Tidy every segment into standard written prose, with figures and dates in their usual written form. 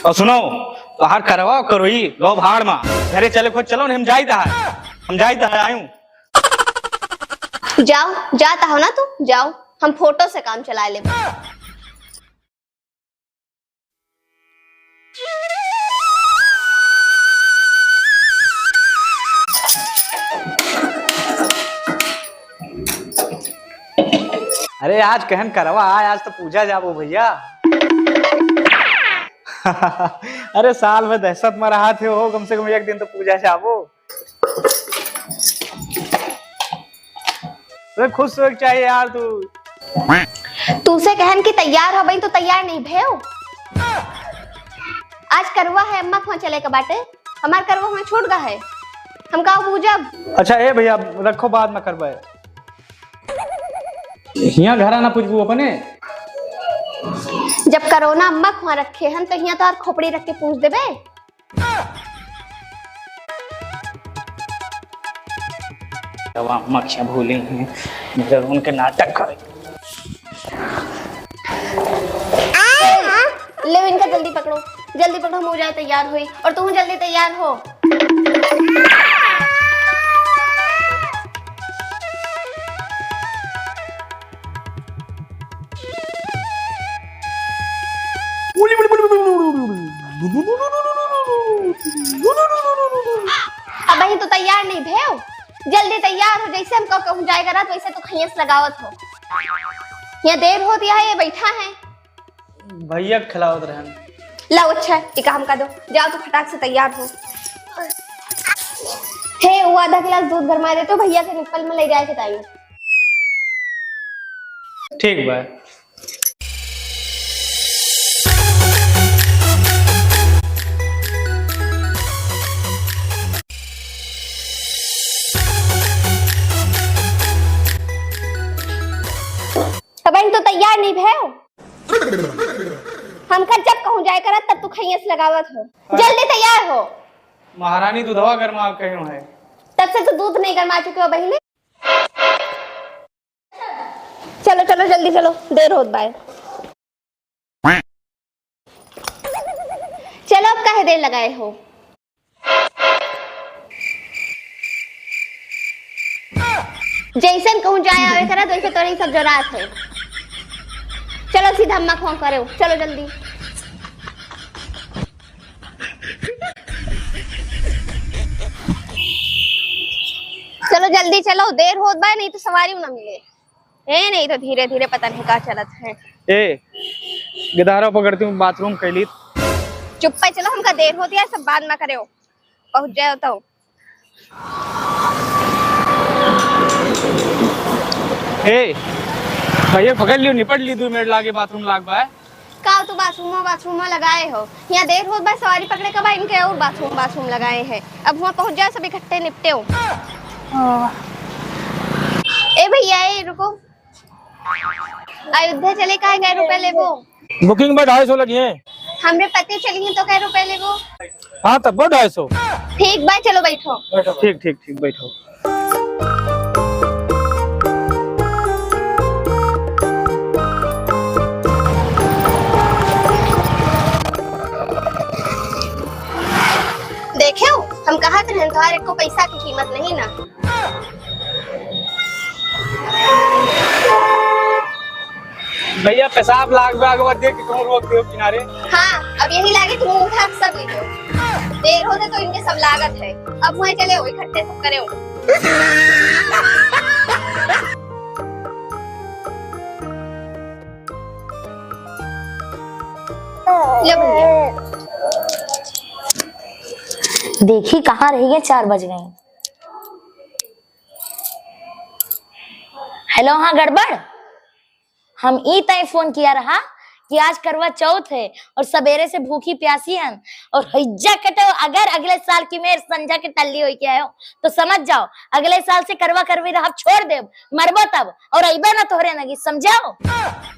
और सुनो तो हर करवा करो ही लो भाड़ में घरे चले खुद चलो हम जाई दा आयूं। जाओ जाता हो ना तू जाओ, हम फोटो से काम चला ले। अरे आज कहन करवा आज तो पूजा जाबो भैया। अरे साल में दहशत में रहा थे हो, कम से कम एक दिन तो पूजा जाबो। अरे खुश हो चाहिए यार तू से कहन की तैयार हो भाई तो तैयार नहीं भेव। आज करवा है अम्मा वहां चले का बाटे, हमार करवा वहां छूट गया है, हम का पूजा। अच्छा ए भैया रखो बाद में करवाए, यहाँ घर आना पूछबू अपने। जब कोरोना अम्मा वहां रखे हैं तो यहाँ तो और खोपड़ी रख के पूछ देबे। अम्मा क्या भूले हैं मगर उनके नाटक करे। ले इनका जल्दी पकड़ो हम हो जाए तैयार हुई और तुम जल्दी तैयार हो। अब वही तो तैयार नहीं भेव, जल्दी तैयार हो, जैसे हम कहूँ जाएगा रात वैसे तो खैस लगावत हो। यहाँ देर होती है, ये बैठा है भैया खिलावत रहन। लाओ अच्छा ये काम कर दो, जाओ तो फटाक से तैयार हो। हे वो आधा गिलास दूध गरमा दे तो भैया के निप्पल में ले जाए के ताई। ठीक बा। तब तो तैयार नहीं भेव, हमका जब कहूँ जाए करा तब तू खैस लगावत हो। जल्दी तैयार हो। महारानी दूधवा गरमा कहीं है, तब से तो दूध नहीं गरमा चुके हो बहने। चलो चलो जल्दी चलो, देर होत बाय। चलो अब काहे देर लगाए हो। जैसे कहूँ जाए आवे करा वैसे तो नहीं सब जरूरत है। चलो सीधा अम्मा फोन करो, चलो जल्दी। चलो जल्दी चलो, देर होत बा नहीं तो सवारी ना मिले। ए नहीं तो धीरे धीरे पता नहीं का चलत है। ए गिदारा पकड़ती हूँ बाथरूम कैली। चुप पे चलो, हमका देर होती है, सब बाद में करे हो, पहुंच जाओ तो। ए भैया पकड़ लियो, निपट ली 2 मिनट लागे बाथरूम लाग बा। का तू बाथरूम में लगाए हो, यहाँ देर होत बा सवारी पकड़े का बा, इनके और बाथरूम लगाए हैं। अब वहाँ पहुंच जाओ, सब इकट्ठे निपटे हो। ए भैया ए रुको, अयोध्या चले का है, रुपए लेबो। बुकिंग में 250 लगी है। हमरे पते चली तो कै रुपए लेबो। हाँ तब 250। ठीक बा चलो बैठो। ठीक ठीक ठीक बैठो। देखे हो हम कहा थे तुम्हारे को पैसा की कीमत नहीं ना। भैया पेशाब लाग बाग देख के रोकते हो किनारे। हाँ अब यही लागे तुम उठा सब ले लो, देर होते तो इनके सब लागत है। अब वहाँ चले हो, इकट्ठे सब करे हो। देखी कहाँ रह गए, 4 बज गए। हेलो हाँ गड़बड़, हम ई तय फोन किया रहा कि आज करवा चौथ है और सवेरे से भूखी प्यासी हैं और हिज्जा कटो। अगर अगले साल की मेर संजा के टल्ली हो के आयो तो समझ जाओ अगले साल से करवा करवी रहा छोड़ दे, मरबो तब और अइबा ना तोहरे नगी, समझाओ।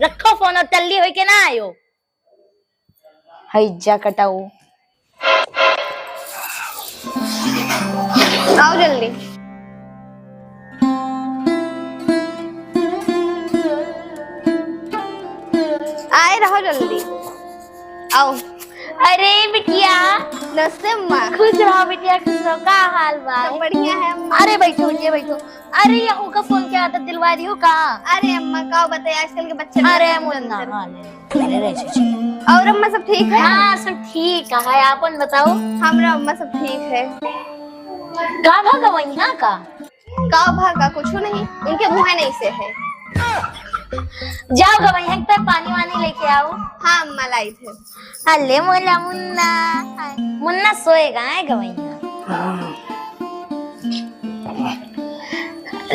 रखो फोन और टल्ली हो के ना आयो, हिज्जा कटाओ। आओ जल्दी। आए रहो जल्दी आओ। अरे बिटिया नमस्ते अम्मा। खुश रहो बिटिया, खुश रहो। का हाल बा? सब बढ़िया है अम्मा। अरे बैठो ये बैठो। अरे यहाँ का फोन क्या आदत दिलवा दी हो का? अरे अम्मा का बताए आजकल के बच्चे। अरे मुन्ना अरे रे और अम्मा सब ठीक है? हाँ सब ठीक है, आपन बताओ। हमरा अम्मा सब ठीक है। का भागा वहीं का? का भागा कुछ नहीं, उनके मुँह नहीं से है। जाओ गवैया तक पानी वानी लेके आओ। हाँ अम्मा लाई थे। अले मोला मुन्ना, मुन्ना सोएगा है गवैया।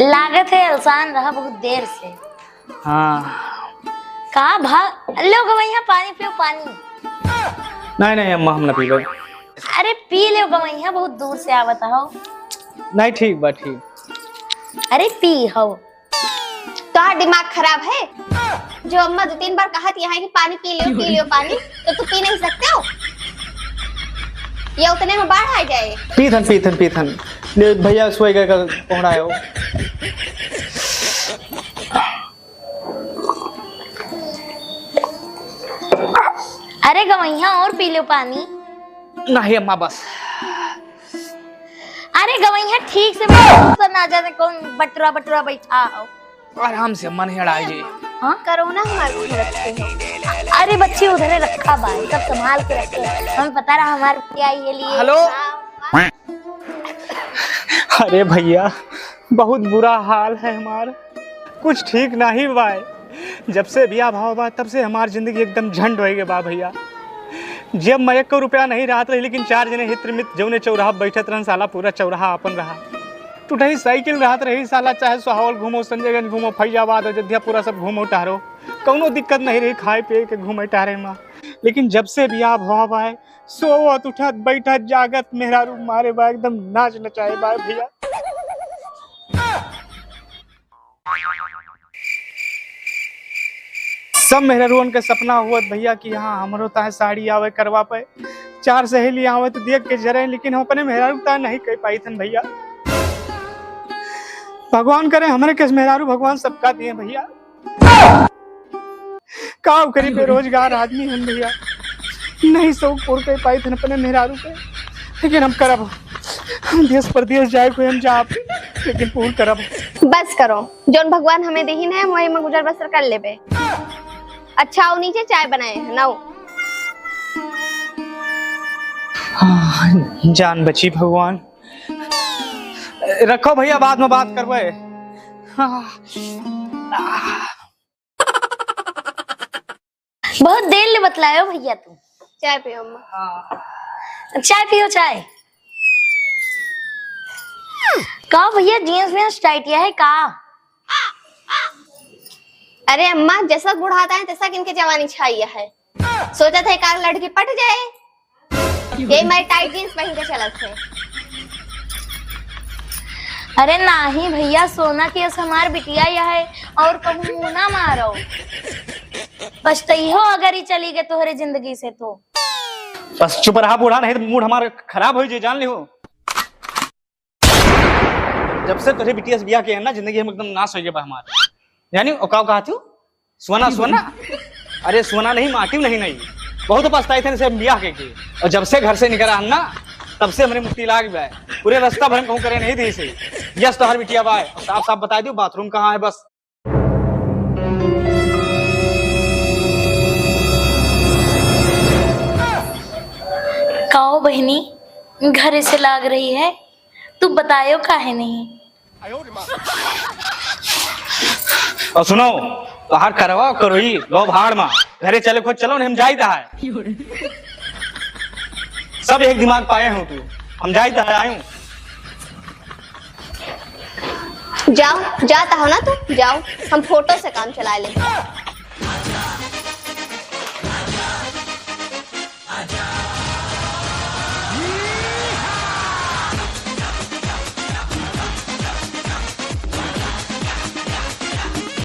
लागत है अलसान रहा बहुत देर से। हाँ का भाग लो गवैया, पानी पियो पानी। नहीं नहीं अम्मा हम ना पी गए। अरे पी लो गवैया, बहुत दूर से आवत हो। नहीं ठीक बा ठीक। अरे पी हो। तो दिमाग खराब है? जो अम्मा 2-3 बार कहा थी यहाँ कि पानी पी लियो पानी, तो तू पी नहीं सकते हो? ये उतने में बाढ़ आ जाए। पीथन ले भैया सोए गए का पहुंचा है वो। अरे गवैया और पी लो पानी। नहीं अम्मा बस। अरे गवैया ठीक से बैठो, ना जाने कौन बटुरा बैठा हो। आराम से अम्मा नहीं अड़ाई जी। हाँ करोना हमारे को रखते हो। अरे बच्ची उधर रखा भाई, सब संभाल के रखे। हमें पता रहा हमारे क्या ये लिए। हेलो। अरे भैया बहुत बुरा हाल है हमारा, कुछ ठीक नहीं बा। जब से बिया भाव बा तब से हमारी जिंदगी एकदम झंड हो गई बा भैया। जब मैं 1 रुपया नहीं रहत रही, लेकिन 4 जने हित्र मित्र जौने चौराहा बैठत रहन, साला पूरा चौराहा अपन रहा। टूटही साइकिल रहत रही साला, चाहे सोहावल घूमो, संजयगंज घूमो, फैजाबाद, अयोध्या पूरा सब घूमो टहरो, कौनो दिक्कत नहीं रही खाए पिए के घूमे टहरे में। लेकिन जब से बियाह भाव आए, सोवत उठत बैठत जागत मेहरारू मारे बा एकदम नाच नचाए बा भैया। सब मेहरारूअन के सपना हुआ भैया कि हाँ हमरो ता साड़ी आवे करवा पे, 4 सहेली आवे तो देख के जरे, लेकिन हम अपने मेहरारू ता नहीं कह पाई थन भैया। भगवान करे हमारे किस मेहरारू भगवान सबका दिए भैया। काम करी बेरोजगार आदमी हम भैया, नहीं शौक पूर कर पाई थन अपने मेहरारू पे, लेकिन हम करब, हम देश प्रदेश जाए को हम जा, लेकिन पूर्ण करब। बस करो, जोन भगवान हमें दहीन है वही में गुजर बसर कर लेबे। अच्छा आओ नीचे चाय बनाए हैं नाओ। जान बची भगवान, रखो भैया बाद में बात करवे। बहुत देर ले बतलायो भैया तुम। चाय पियो अम्मा। चाय पियो चाय। का भैया जीन्स में टाइटिया है का? अरे अम्मा जैसा बुढ़ाता है तैसा किनके जवानी छाई है। सोचा था एक आध लड़की पट जाए, ये मैं टाइट जीन्स पहन के चलत थे। अरे नहीं भैया, सोना की हमार बिटिया यह है और कहूँ मुँह ना मारो। पछतई हो अगर ही चली गए तोहरे जिंदगी से तो। बस चुप रहा बूढ़ा, नहीं तो मूड हमारा खराब हो जाए जान लियो। जब से तुझे बिटिया से बियाह किया ना, जिंदगी हम एकदम नाश हो गया हमारा। यानी औकाव कहा तू सोना सोना, अरे सोना नहीं माटी नहीं, बहुत पछताए थे बियाह के। और जब से घर से निकल आना ना, तब से हमारे मुक्ति लाग गया। पूरे रास्ता भर कहूँ करे नहीं थी इसे। यस तो हर बिटिया बाय, साफ साफ बता दो बाथरूम कहाँ है बस। काओ बहनी घर से लाग रही है, तू बतायो काहे नहीं? और सुनो तो हर करवा करो ही लो भाड़ में, घरे चले खुद चलो हम जाइता है। सब एक दिमाग पाए हो तू, हम जाइता है आयू। जाओ जाता हो ना तू, जाओ हम फोटो से काम चला ले।